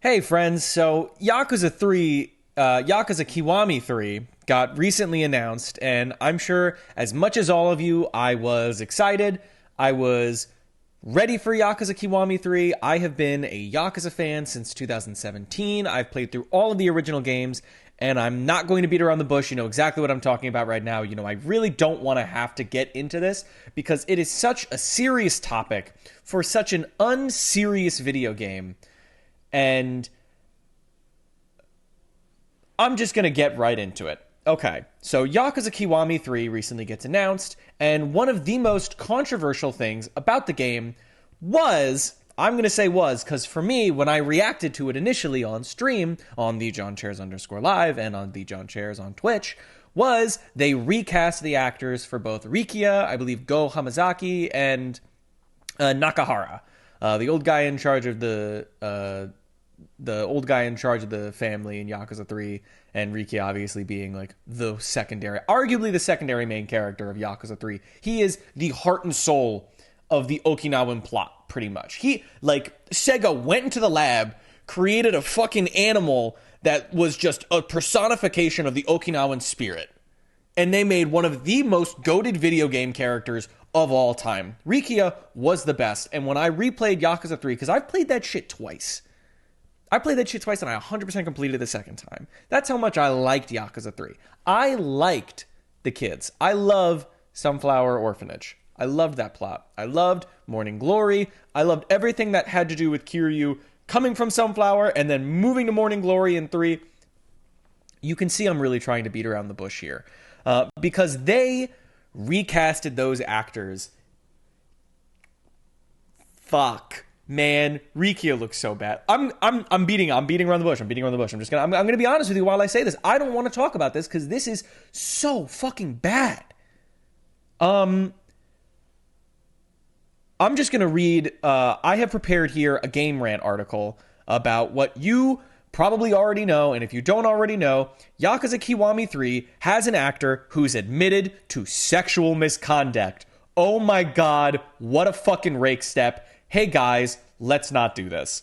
Hey friends, so Yakuza Kiwami 3 got recently announced, and I'm sure as much as all of you, I was excited. I was ready for Yakuza Kiwami 3. I have been a Yakuza fan since 2017. I've played through all of the original games, and I'm not going to beat around the bush. You know exactly what I'm talking about right now. I really don't want to have to get into this because it is such a serious topic for such an unserious video game. And I'm just going to get right into it. Okay, so Yakuza Kiwami 3 recently gets announced, and one of the most controversial things about the game was, I'm going to say was, because for me, when I reacted to it initially on stream, on the JohnChairs_live, and on the John Chairs on Twitch, was they recast the actors for both Rikiya, I believe Go Hamazaki, and Nakahara, the old guy in charge of the family in Yakuza 3, and Rikiya obviously being like arguably the secondary main character of Yakuza 3. He is the heart and soul of the Okinawan plot, pretty much. Sega went into the lab, created a fucking animal that was just a personification of the Okinawan spirit. And they made one of the most goated video game characters of all time. Rikiya was the best. And when I replayed Yakuza 3, because I've played that shit twice. I played that shit twice and I 100% completed it the second time. That's how much I liked Yakuza 3. I liked the kids. I love Sunflower Orphanage. I loved that plot. I loved Morning Glory. I loved everything that had to do with Kiryu coming from Sunflower and then moving to Morning Glory in 3. You can see I'm really trying to beat around the bush here. Because they recasted those actors. Fuck. Man, Rikiya looks so bad. I'm beating around the bush. I'm just gonna be honest with you while I say this. I don't want to talk about this because this is so fucking bad. I'm just gonna read. I have prepared here a Game Rant article about what you probably already know, and if you don't already know, Yakuza Kiwami 3 has an actor who's admitted to sexual misconduct. Oh my god, what a fucking rake step. Hey guys, let's not do this.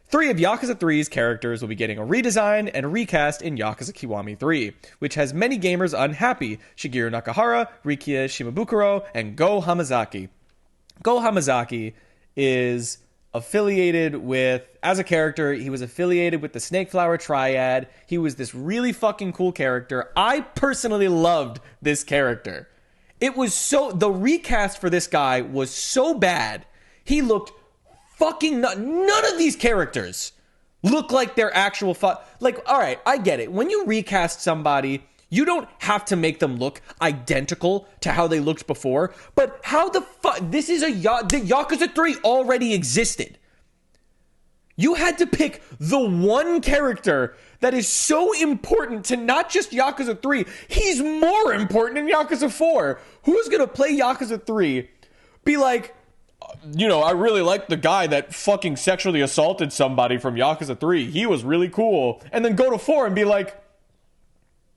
3 of Yakuza 3's characters will be getting a redesign and recast in Yakuza Kiwami 3, which has many gamers unhappy: Shigeru Nakahara, Rikiya Shimabukuro, and Go Hamazaki. Go Hamazaki is affiliated with, as a character, he was affiliated with the Snake Flower Triad. He was this really fucking cool character. I personally loved this character. The recast for this guy was so bad. He looked fucking none of these characters look like their actual alright, I get it. When you recast somebody, you don't have to make them look identical to how they looked before, but how the fuck, the Yakuza 3 already existed. You had to pick the one character that is so important to not just Yakuza 3, he's more important in Yakuza 4. Who's gonna play Yakuza 3, be like, I really like the guy that fucking sexually assaulted somebody from Yakuza 3. He was really cool. And then go to 4 and be like,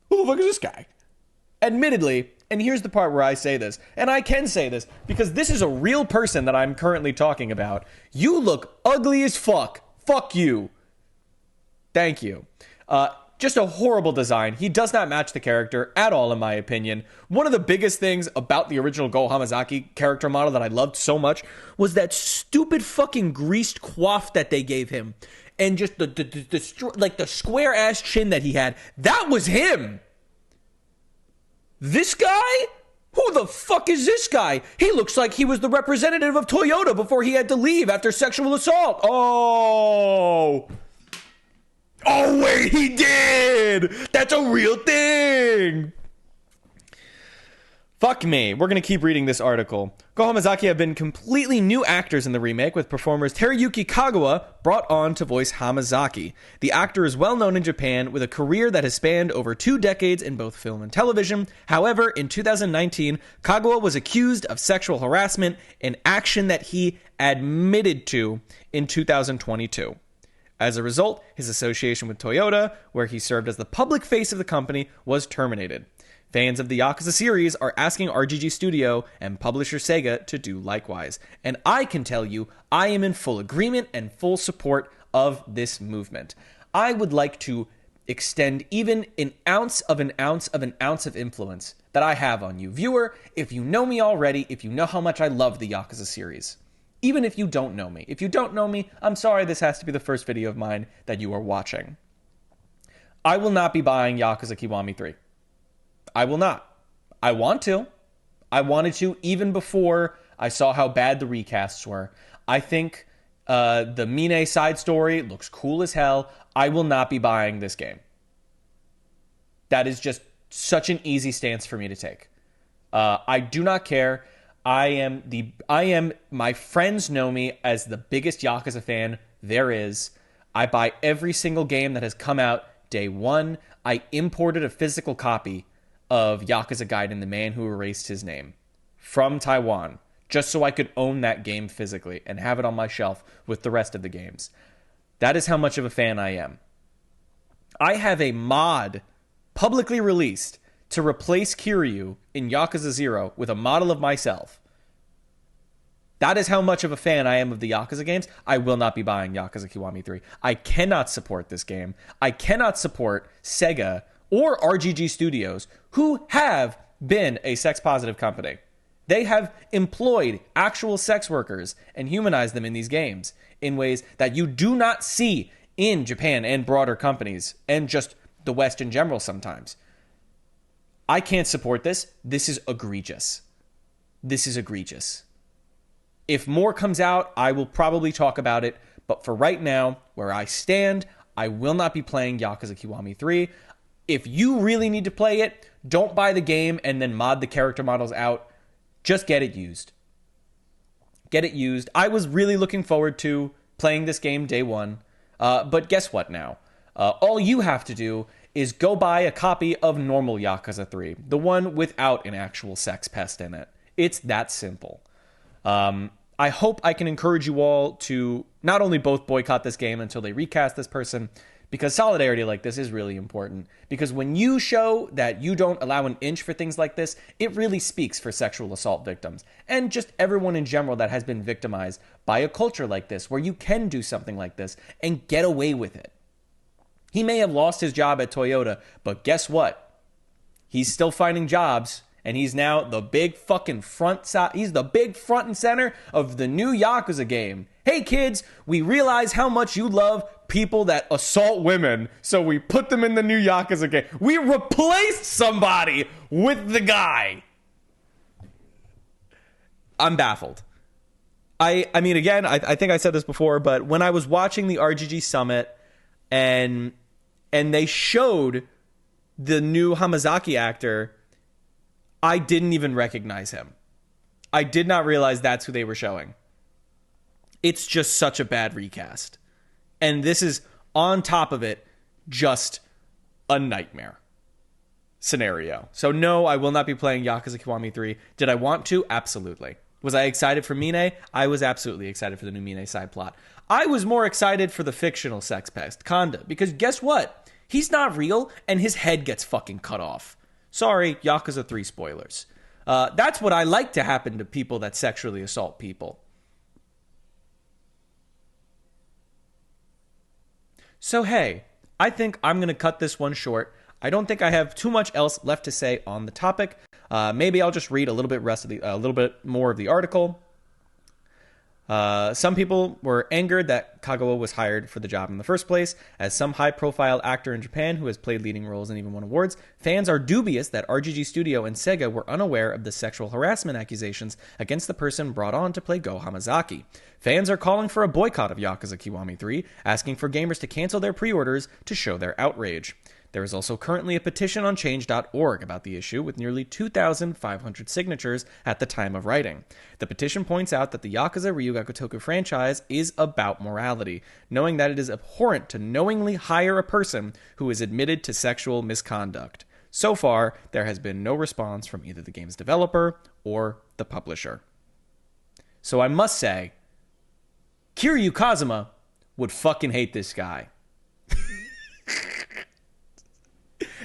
who the fuck is this guy? Admittedly, and here's the part where I say this, and I can say this because this is a real person that I'm currently talking about. You look ugly as fuck. Fuck you. Thank you. Just a horrible design. He does not match the character at all, in my opinion. One of the biggest things about the original Go Hamazaki character model that I loved so much was that stupid fucking greased coif that they gave him. And just the square-ass chin that he had. That was him! This guy? Who the fuck is this guy? He looks like he was the representative of Toyota before he had to leave after sexual assault. Oh, wait, he did! That's a real thing! Fuck me. We're going to keep reading this article. Go Hamazaki have been completely new actors in the remake, with performers Teruyuki Kagawa brought on to voice Hamazaki. The actor is well known in Japan, with a career that has spanned over 2 decades in both film and television. However, in 2019, Kagawa was accused of sexual harassment, an action that he admitted to in 2022. As a result, his association with Toyota, where he served as the public face of the company, was terminated. Fans of the Yakuza series are asking RGG Studio and publisher Sega to do likewise. And I can tell you, I am in full agreement and full support of this movement. I would like to extend even an ounce of influence that I have on you. Viewer, if you know me already, if you know how much I love the Yakuza series, even if you don't know me. If you don't know me, I'm sorry this has to be the first video of mine that you are watching. I will not be buying Yakuza Kiwami 3. I will not. I want to. I wanted to even before I saw how bad the recasts were. I think the Mine side story looks cool as hell. I will not be buying this game. That is just such an easy stance for me to take. I do not care. My friends know me as the biggest Yakuza fan there is. I buy every single game that has come out day one. I imported a physical copy of Yakuza Gaiden, The Man Who Erased His Name, from Taiwan, just so I could own that game physically and have it on my shelf with the rest of the games. That is how much of a fan I am. I have a mod publicly released to replace Kiryu in Yakuza 0 with a model of myself. That is how much of a fan I am of the Yakuza games. I will not be buying Yakuza Kiwami 3. I cannot support this game. I cannot support Sega or RGG Studios, who have been a sex-positive company. They have employed actual sex workers and humanized them in these games in ways that you do not see in Japan and broader companies and just the West in general sometimes. I can't support this. This is egregious. This is egregious. If more comes out, I will probably talk about it. But for right now, where I stand, I will not be playing Yakuza Kiwami 3. If you really need to play it, don't buy the game and then mod the character models out. Just get it used. Get it used. I was really looking forward to playing this game day one. But guess what now? All you have to do is go buy a copy of normal Yakuza 3. The one without an actual sex pest in it. It's that simple. I hope I can encourage you all to not only both boycott this game until they recast this person, because solidarity like this is really important. Because when you show that you don't allow an inch for things like this, it really speaks for sexual assault victims. And just everyone in general that has been victimized by a culture like this, where you can do something like this and get away with it. He may have lost his job at Toyota, but guess what? He's still finding jobs, and he's now the big fucking he's the big front and center of the new Yakuza game. Hey kids, we realize how much you love people that assault women, so we put them in the new Yakuza game. We replaced somebody with the guy. I'm baffled. I mean, again, I think I said this before, but when I was watching the RGG Summit and they showed the new Hamazaki actor, I didn't even recognize him. I did not realize that's who they were showing. It's just such a bad recast. And this is, on top of it, just a nightmare scenario. So no, I will not be playing Yakuza Kiwami 3. Did I want to? Absolutely. Was I excited for Mine? I was absolutely excited for the new Mine side plot. I was more excited for the fictional sex pest, Kanda, because guess what? He's not real, and his head gets fucking cut off. Sorry, Yakuza 3 spoilers. That's what I like to happen to people that sexually assault people. So hey, I think I'm going to cut this one short. I don't think I have too much else left to say on the topic. Maybe I'll just read a little bit more of the article. Some people were angered that Kagawa was hired for the job in the first place. As some high-profile actor in Japan who has played leading roles and even won awards, fans are dubious that RGG Studio and Sega were unaware of the sexual harassment accusations against the person brought on to play Go Hamazaki. Fans are calling for a boycott of Yakuza Kiwami 3, asking for gamers to cancel their pre-orders to show their outrage. There is also currently a petition on change.org about the issue with nearly 2,500 signatures at the time of writing. The petition points out that the Yakuza Ryuga Gotoku franchise is about morality, knowing that it is abhorrent to knowingly hire a person who is admitted to sexual misconduct. So far, there has been no response from either the game's developer or the publisher. So I must say, Kiryu Kazuma would fucking hate this guy.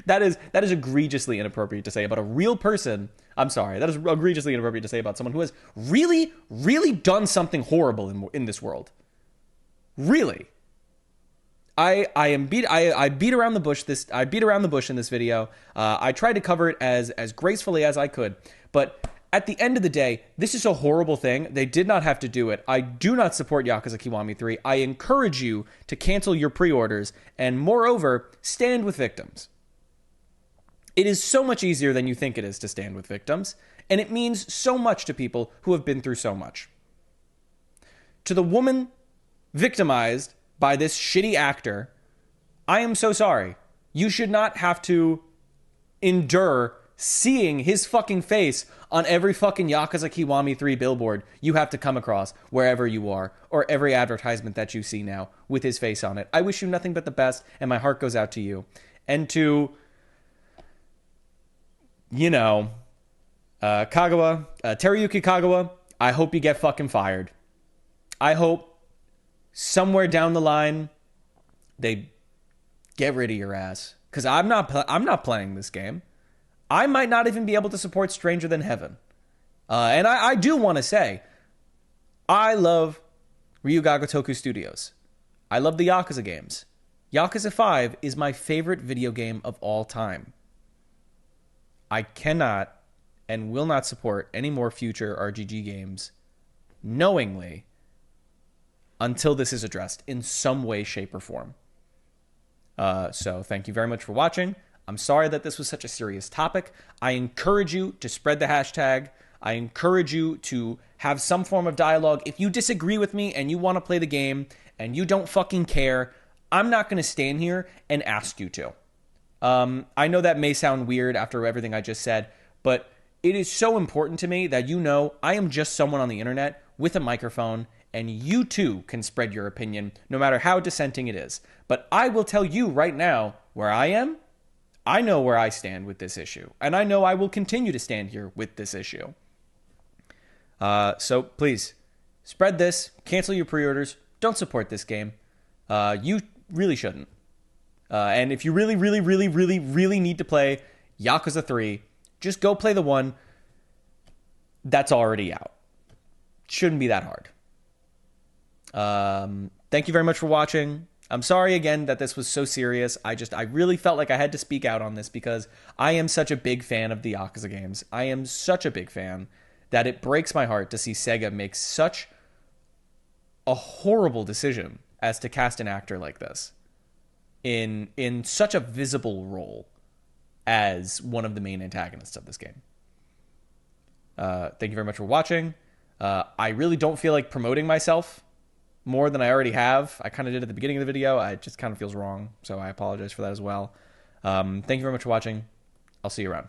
That is egregiously inappropriate to say about a real person. I'm sorry. That is egregiously inappropriate to say about someone who has really, really done something horrible in this world. Really. I beat around the bush in this video. I tried to cover it as gracefully as I could, but at the end of the day, this is a horrible thing. They did not have to do it. I do not support Yakuza Kiwami 3. I encourage you to cancel your pre-orders and, moreover, stand with victims. It is so much easier than you think it is to stand with victims, and it means so much to people who have been through so much. To the woman victimized by this shitty actor, I am so sorry. You should not have to endure seeing his fucking face on every fucking Yakuza Kiwami 3 billboard you have to come across wherever you are, or every advertisement that you see now with his face on it. I wish you nothing but the best, and my heart goes out to you. And to, Kagawa, Teruyuki Kagawa, I hope you get fucking fired. I hope somewhere down the line they get rid of your ass, because I'm not playing this game. I might not even be able to support Stranger Than Heaven. And I do want to say, I love Ryuga Gotoku Studios. I love the Yakuza games. Yakuza 5 is my favorite video game of all time. I cannot and will not support any more future RGG games knowingly until this is addressed in some way, shape, or form. So thank you very much for watching. I'm sorry that this was such a serious topic. I encourage you to spread the hashtag. I encourage you to have some form of dialogue. If you disagree with me and you want to play the game and you don't fucking care, I'm not going to stand here and ask you to. I know that may sound weird after everything I just said, but it is so important to me that I am just someone on the internet with a microphone, and you too can spread your opinion, no matter how dissenting it is. But I will tell you right now where I am. I know where I stand with this issue, and I know I will continue to stand here with this issue. So please, spread this, cancel your pre-orders, don't support this game. You really shouldn't. And if you really, really, really, really, really need to play Yakuza 3, just go play the one that's already out. Shouldn't be that hard. Thank you very much for watching. I'm sorry again that this was so serious. I really felt like I had to speak out on this because I am such a big fan of the Yakuza games. I am such a big fan that it breaks my heart to see Sega make such a horrible decision as to cast an actor like this in such a visible role as one of the main antagonists of this game. Thank you very much for watching. I really don't feel like promoting myself more than I already have. I kind of did at the beginning of the video. It just kind of feels wrong, so I apologize for that as well. Thank you very much for watching. I'll see you around.